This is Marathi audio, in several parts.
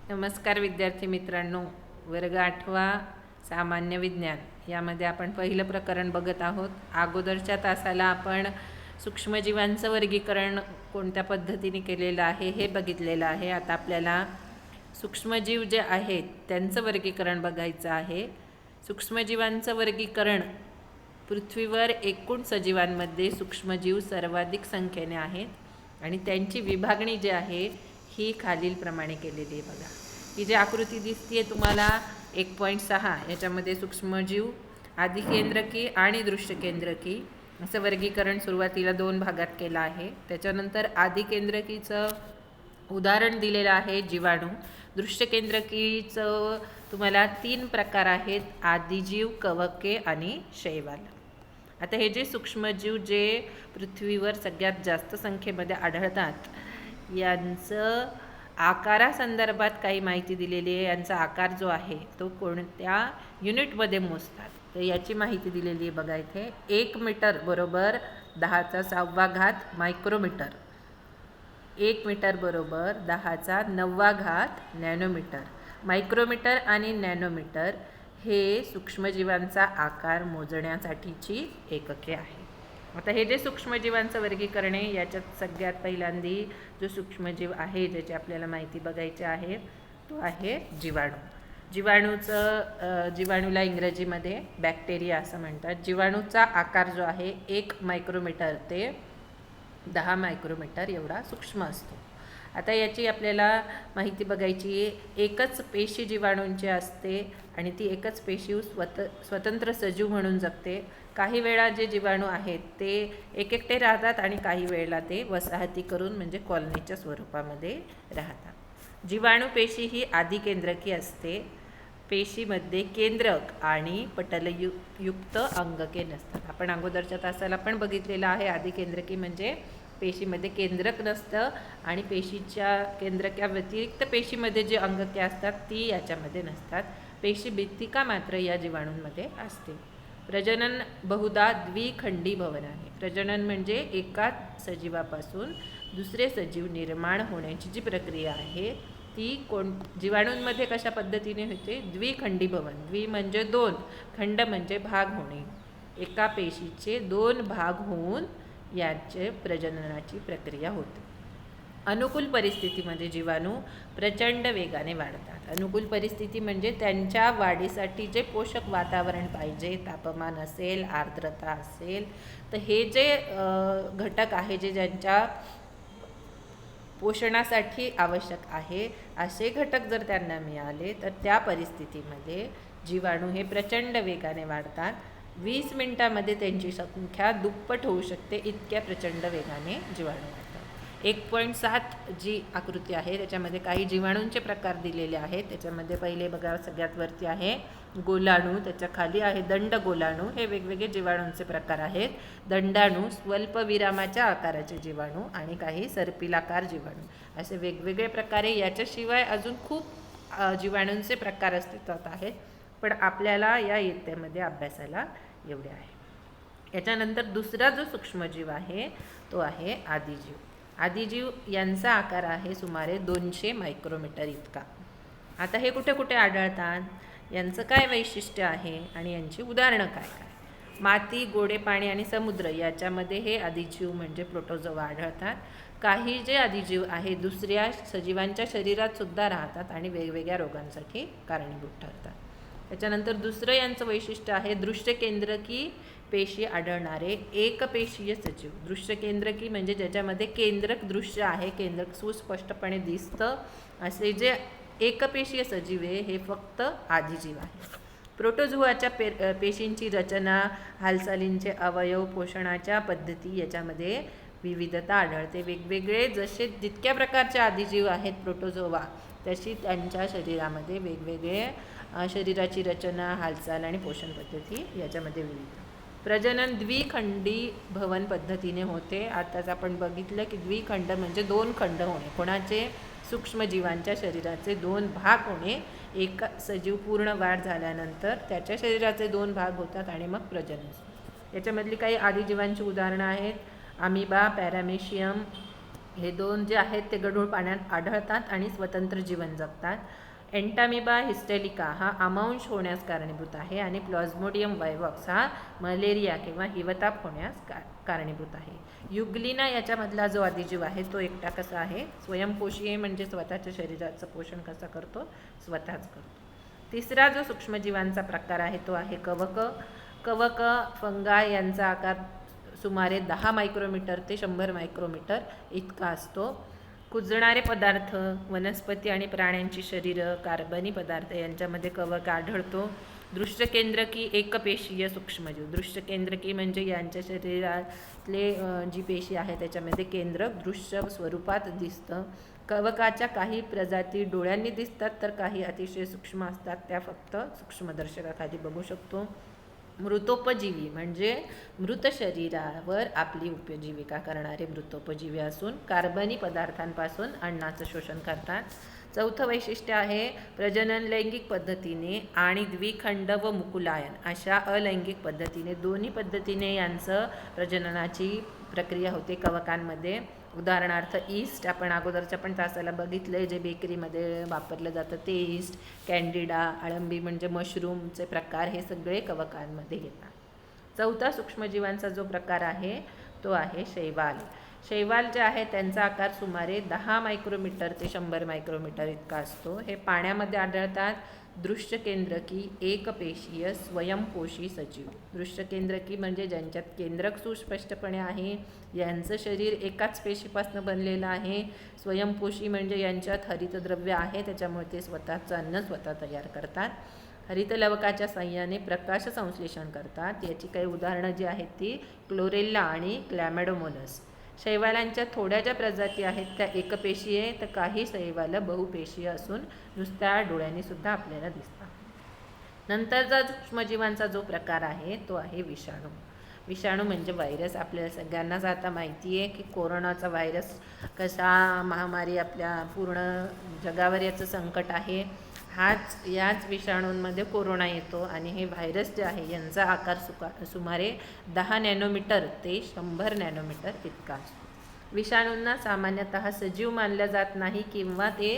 नमस्कार विद्यार्थी मित्रांनो, वर्ग 8वा सामान्य विज्ञान यामध्ये आपण पहिलं प्रकरण बघत आहोत. अगोदरच्या तासाला आपण सूक्ष्मजीवांचं वर्गीकरण कोणत्या पद्धतीने केलेलं आहे हे बघितलेलं आहे. आता आपल्याला सूक्ष्मजीव जे आहेत त्यांचं वर्गीकरण बघायचं आहे. सूक्ष्मजीवांचं वर्गीकरण, पृथ्वीवर एकूण सजीवांमध्ये सूक्ष्मजीव सर्वाधिक संख्येने आहेत आणि त्यांची विभागणी जी आहे ही खालीलप्रमाणे केलेली आहे. बघा, ही जी आकृती दिसते तुम्हाला 1.6 याच्यामध्ये सूक्ष्मजीव आदिकेंद्रकी आणि दृश्यकेंद्रकी असं वर्गीकरण सुरुवातीला 2 भागात केलं आहे. त्याच्यानंतर आदिकेंद्रकीचं उदाहरण दिलेलं आहे जीवाणू. दृश्यकेंद्रकीचं तुम्हाला 3 प्रकार आहेत: आदिजीव, कवके आणि शैवाल. आता हे जे सूक्ष्मजीव जे पृथ्वीवर सगळ्यात जास्त संख्येमध्ये आढळतात यांचं आकारासंदर्भात काही माहिती दिलेली आहे. यांचा आकार जो आहे तो कोणत्या युनिटमध्ये मोजतात तर याची माहिती दिलेली आहे. बघा इथे 1 मीटर बरोबर 10⁻⁴ मायक्रोमीटर, 1 मीटर बरोबर 10⁹ नॅनोमीटर. मायक्रोमीटर आणि नॅनोमीटर हे सूक्ष्मजीवांचा आकार मोजण्यासाठीची एकके आहे. आता हे जे सूक्ष्मजीवांचं वर्गीकरण आहे याच्यात सगळ्यात पहिल्यांदी जो सूक्ष्मजीव आहे ज्याची आपल्याला माहिती बघायची आहे तो आहे जीवाणू. जीवाणूला इंग्रजीमध्ये बॅक्टेरिया असं म्हणतात. जीवाणूचा आकार जो आहे 1 मायक्रोमीटर ते 10 मायक्रोमीटर एवढा सूक्ष्म असतो. आता याची आपल्याला माहिती बघायची आहे. एकच पेशी जीवाणूंची असते आणि ती एकच पेशी स्वतंत्र सजीव म्हणून जगते. काही वेळा जे जीवाणू आहेत ते एकटे राहतात आणि काही वेळेला ते वसाहती करून म्हणजे कॉलनीच्या स्वरूपामध्ये राहतात. जीवाणू पेशी ही आदिकेंद्रकी असते. पेशीमध्ये केंद्रक आणि पटलयुक्त अंगके नसतात. आपण अगोदरच्या तासाला पण बघितलेलं आहे. आदिकेंद्रकी म्हणजे पेशीमध्ये केंद्रक नसतं आणि पेशीच्या केंद्रका व्यतिरिक्त पेशीमध्ये जे अंगके असतात ती याच्यामध्ये नसतात. पेशी भित्तिका मात्र या जीवाणूंमध्ये असते. प्रजनन बहुधा द्विखंडी भवन आहे. प्रजनन म्हणजे एकाच सजीवापासून दुसरे सजीव निर्माण होण्याची जी प्रक्रिया आहे ती जीवाणूंमध्ये कशा पद्धतीने होते? द्विखंडी भवन. द्वि म्हणजे 2, खंड म्हणजे भाग होणे. एका पेशीचे 2 भाग होऊन याचे प्रजननाची प्रक्रिया होते. अनुकूल परिस्थितीमध्ये जीवाणू प्रचंड वेगाने वाढतात. अनुकूल परिस्थिती म्हणजे त्यांच्या वाढीसाठी जे पोषक वातावरण पाहिजे, तापमान असेल, आर्द्रता असेल, तर हे जे घटक आहे जे ज्यांच्या पोषणासाठी आवश्यक आहे असे घटक जर त्यांना मिळाले तर त्या परिस्थितीमध्ये जीवाणू हे प्रचंड वेगाने वाढतात. 20 मिनिटांमध्ये त्यांची संख्या दुप्पट होऊ शकते, इतक्या प्रचंड वेगाने जीवाणू वाढतात. 1.7 जी आकृती आहे त्याच्यामध्ये काही जीवाणूंचे प्रकार दिलेले आहेत. त्याच्यामध्ये पहिले बघा सगळ्यात वरती आहे गोलाणू, त्याच्या खाली आहे दंडगोलाणू. हे वेगवेगळे जीवाणूंचे प्रकार आहेत. दंडाणू स्वल्प विरामाच्या आकाराचे जीवाणू आणि काही सर्पिलाकार जीवाणू असे वेगवेगळे प्रकारे. याच्याशिवाय अजून खूप जीवाणूंचे प्रकार अस्तित्वात आहेत पण आपल्याला या इयत्तेमध्ये अभ्यासाला एवढे आहे. याच्यानंतर दुसरा जो सूक्ष्मजीव आहे तो आहे आदिजीव. आदिजीव यांचा आकार आहे सुमारे 200 मायक्रोमीटर इतका. आता हे कुठे कुठे आढळतात, यांचं काय वैशिष्ट्य आहे आणि यांची उदाहरणं काय काय? माती, गोडे पाणी आणि समुद्र याच्यामध्ये हे आदिजीव म्हणजे प्रोटोझोआ आढळतात. काही जे आदिजीव आहे दुसऱ्या सजीवांच्या शरीरात सुद्धा राहतात आणि वेगवेगळ्या रोगांसाठी कारणीभूत ठरतात. त्याच्यानंतर दुसरं यांचं वैशिष्ट्य आहे दृश्यकेंद्रकी पेशी आढळणारे एकपेशीय सजीव. दृश्यकेंद्रकी म्हणजे ज्याच्यामध्ये केंद्रक दृश्य आहे, केंद्रक सुस्पष्टपणे दिसतं असे जे एकपेशीय सजीव आहे हे फक्त आदिजीव आहे. प्रोटोझोआच्या पेशींची रचना, हालचालींचे अवयव, पोषणाच्या पद्धती याच्यामध्ये विविधता आढळते. वेगवेगळे जसे जितक्या प्रकारचे आदिजीव आहेत प्रोटोझोआ तशी त्यांच्या शरीरामध्ये वेगवेगळे शरीराची रचना, हालचाल आणि पोषण पद्धती याच्यामध्ये विविध. प्रजनन द्विखंडी भवन पद्धतीने होते. आताच आपण बघितलं की द्विखंड म्हणजे 2 खंड होणे. कोणाचे? सूक्ष्मजीवांच्या शरीराचे 2 भाग होणे. एक सजीव पूर्ण वाढ झाल्यानंतर त्याच्या शरीराचे 2 भाग होतात आणि मग प्रजनन. याच्यामधली काही आदिजीवांची उदाहरणं आहेत: अमिबा, पॅरामेशियम, हे दोन जे आहेत ते गढूळ पाण्यात आढळतात आणि स्वतंत्र जीवन जगतात. एंटामिबा हिस्टेलिका हा आमांश होण्यास कारणीभूत आहे आणि प्लॉझ्मोडियम वायवॉक्स हा मलेरिया किंवा हिवताप होण्यास कारणीभूत आहे. युग्लिना याच्यामधला जो आदिजीव आहे तो एकटा कसा आहे, स्वयंपोषी आहे, म्हणजे स्वतःच्या शरीराचं पोषण कसं करतो, स्वतःच करतो. तिसरा जो सूक्ष्मजीवांचा प्रकार आहे तो आहे कवक. कवक फंगाय यांचा आकार सुमारे 10 मायक्रोमीटर ते 100 मायक्रोमीटर इतका असतो. कुजणारे पदार्थ, वनस्पती आणि प्राण्यांची शरीरं, कार्बनी पदार्थ यांच्यामध्ये कवक आढळतो. दृश्यकेंद्रकी एकपेशीय सूक्ष्मजीव. दृश्यकेंद्रकी म्हणजे यांच्या शरीरातले जी पेशी आहे त्याच्यामध्ये केंद्रक दृश्य स्वरूपात दिसतं. कवकाच्या काही प्रजाती डोळ्यांनी दिसतात तर काही अतिशय सूक्ष्म असतात, त्या फक्त सूक्ष्मदर्शकाखाली बघू शकतो. मृतोपजीवी म्हणजे मृत शरीरावर आपली उपजीविका करणारे मृतोपजीवी असून कार्बनी पदार्थांपासून अन्नाचं शोषण करतात. चौथं वैशिष्ट्य आहे प्रजनन लैंगिक पद्धतीने आणि द्विखंड व मुकुलायन अशा अलैंगिक पद्धतीने, दोन्ही पद्धतीने यांचं प्रजननाची प्रक्रिया होते कवकांमध्ये. उदाहरणार्थ ईस्ट, आपण अगोदरच्या पण तासाला बघितलं जे बेकरीमध्ये वापरलं जातं ते ईस्ट, कॅन्डिडा, अळंबी म्हणजे मशरूमचे प्रकार, हे सगळे कवकांमध्ये येतात. चौथा सूक्ष्मजीवांचा जो प्रकार आहे तो आहे शैवाल. शैवाल जे आहे त्यांचा आकार सुमारे 10 मायक्रोमीटर ते 100 मायक्रोमीटर इतका असतो. हे पाण्यामध्ये आढळतात. दृश्यकेंद्रकी एकपेशीय स्वयंपोषी सजीव. दृश्यकेंद्रकी म्हणजे ज्यांच्यात केंद्रक सुस्पष्टपणे आहे, यांचं शरीर एकाच पेशीपासून बनलेलं आहे. स्वयंपोषी म्हणजे यांच्यात हरितद्रव्य आहे, त्याच्यामुळे ते स्वतःचं अन्न स्वतः तयार करतात. हरितलवकाच्या साह्याने प्रकाश संश्लेषण करतात. याची काही उदाहरणं जी आहेत ती क्लोरेल्ला आणि क्लॅमॅडोमोनस. शैवालांच्या थोड्या ज्या प्रजाती आहेत त्या एकपेशीय, तर काही शैवाल बहुपेशीय असून नुसत्या डोळ्यांनी सुद्धा आपल्याला दिसतात. नंतरचा सूक्ष्मजीवांचा जो प्रकार आहे तो आहे विषाणू. विषाणू म्हणजे व्हायरस. आपल्याला सगळ्यांनाच आता माहिती आहे की कोरोनाचा व्हायरस कसा महामारी आपल्या पूर्ण जगावर याचं संकट आहे. याच विषाणूंमध्ये कोरोना येतो आणि हे व्हायरस जे आहे यांचा आकार सुमारे 10 नॅनोमीटर ते 100 नॅनोमीटर इतका असतो. विषाणूंना सामान्यतः सजीव मानलं जात नाही किंवा ते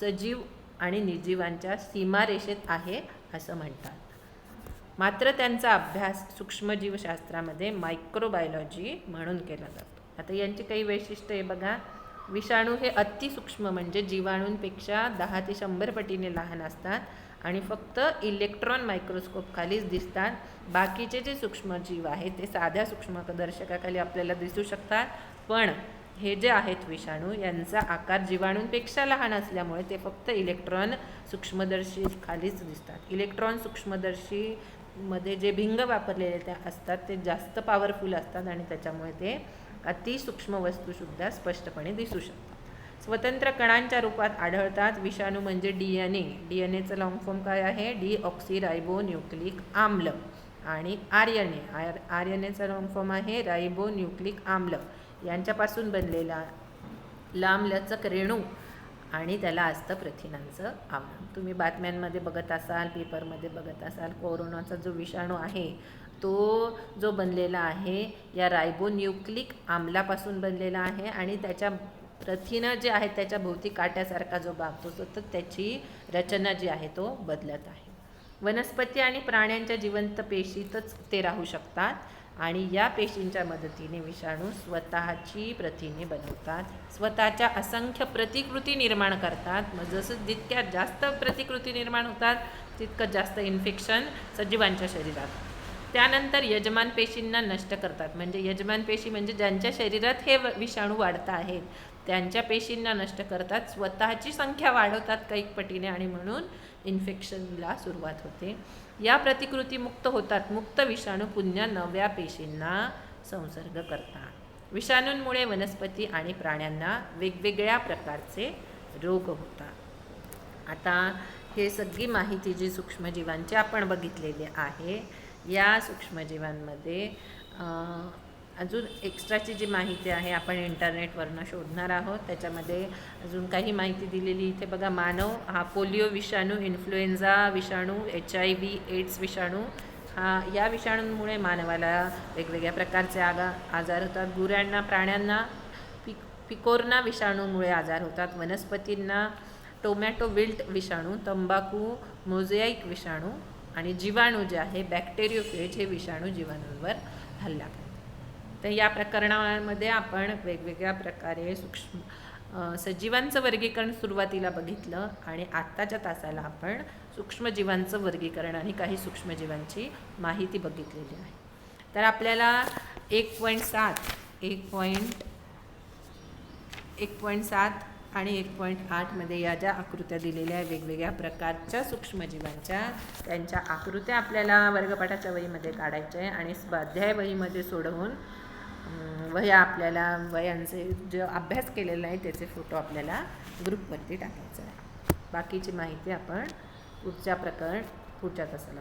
सजीव आणि निर्जीवांच्या सीमारेषेत आहे असं म्हणतात. मात्र त्यांचा अभ्यास सूक्ष्मजीवशास्त्रामध्ये मायक्रोबायोलॉजी म्हणून केला जातो. आता यांची काही वैशिष्ट्ये आहे बघा. विषाणू हे अतिसूक्ष्म म्हणजे जीवाणूंपेक्षा 10 ते 100 पटीने लहान असतात आणि फक्त इलेक्ट्रॉन मायक्रोस्कोप खालीच दिसतात. बाकीचे जे सूक्ष्मजीव आहेत ते साध्या सूक्ष्मदर्शकाखाली आपल्याला दिसू शकतात, पण हे जे आहेत विषाणू यांचा आकार जीवाणूंपेक्षा लहान असल्यामुळे ते फक्त इलेक्ट्रॉन सूक्ष्मदर्शी खालीच दिसतात. इलेक्ट्रॉन सूक्ष्मदर्शीमध्ये जे भिंग वापरलेले ते असतात ते जास्त पॉवरफुल असतात आणि त्याच्यामुळे ते अतिसूक्ष्म वस्तूसुद्धा स्पष्टपणे दिसू शकतात. स्वतंत्र कणांच्या रूपात आढळतात. विषाणू म्हणजे DNA. DNAचं लॉंग फॉर्म काय आहे? डीऑक्सीरायबोन्यूक्लिक आम्ल. आणि RNAचं लॉंग फॉर्म आहे रायबोन्यूक्लिक आम्ल. यांच्यापासून बनलेला लांबलचक रेणू आणि त्याला असतं प्रथिनांचं आवरण. तुम्ही बातम्यांमध्ये बघत असाल, पेपरमध्ये बघत असाल, कोरोनाचा जो विषाणू आहे तो जो बनलेला आहे या रायबोन्यूक्लिक आम्लापासून बनलेला आहे आणि त्याच्या प्रथिनं जे आहेत त्याच्या भोवती काट्यासारखा जो भाग तो तर त्याची रचना जी आहे तो बदलत आहे. वनस्पती आणि प्राण्यांच्या जिवंत पेशीतच ते राहू शकतात आणि या पेशींच्या मदतीने विषाणू स्वतःची प्रथिने बनवतात, स्वतःच्या असंख्य प्रतिकृती निर्माण करतात. मग जसं जितक्या जास्त प्रतिकृती निर्माण होतात तितकं जास्त इन्फेक्शन सजीवांच्या शरीरात. त्यानंतर यजमान पेशींना नष्ट करतात. म्हणजे यजमान पेशी म्हणजे ज्यांच्या शरीरात हे विषाणू वाढत आहेत त्यांच्या पेशींना नष्ट करतात, स्वतःची संख्या वाढवतात कैक पटीने आणि म्हणून इन्फेक्शनला सुरुवात होते. या प्रतिकृती मुक्त होतात. मुक्त विषाणू पुन्हा नव्या पेशींना संसर्ग करतात. विषाणूंमुळे वनस्पती आणि प्राण्यांना वेगवेगळ्या प्रकारचे रोग होतात. आता हे सगळी माहिती जी सूक्ष्मजीवांची आपण बघितलेली आहे, या सूक्ष्मजीवांमध्ये अजून एक्स्ट्राची जी माहिती आहे आपण इंटरनेटवरनं शोधणार आहोत. त्याच्यामध्ये अजून काही माहिती दिलेली इथे बघा. मानव हा पोलिओ विषाणू, इन्फ्लुएन्झा विषाणू, HIV एड्स विषाणू, या विषाणूंमुळे मानवाला वेगवेगळ्या प्रकारचे आजार होतात. गुरांना, प्राण्यांना पिकोर्ना विषाणूमुळे आजार होतात, वनस्पतींना टोमॅटो विल्ट विषाणू, तंबाखू मोझॅइक विषाणू आणि जीवाणू जे आहे बॅक्टेरियोफेज हे विषाणू जीवाणूंवर हल्ला करतात. तर या प्रकरणामध्ये आपण वेगवेगळ्या प्रकारे सजीवांचं वर्गीकरण सुरुवातीला बघितलं आणि आत्ताच्या तासाला आपण सूक्ष्मजीवांचं वर्गीकरण आणि काही सूक्ष्मजीवांची माहिती बघितलेली आहे. तर आपल्याला 1.7 आणि 1.8 मध्ये या ज्या आकृत्या दिलेल्या वेगवेगळ्या प्रकारच्या सूक्ष्मजीवांच्या त्यांच्या आकृत्या आपल्याला वर्गपाठाच्या वहीमध्ये काढायच्या आहे आणि स्वाध्याय वहीमध्ये सोडवून वह्या आपल्याला वह्यांचे जे अभ्यास केलेला आहे त्याचे फोटो आपल्याला ग्रुपवरती टाकायचे आहे. बाकीची माहिती आपण पुढच्या तासाला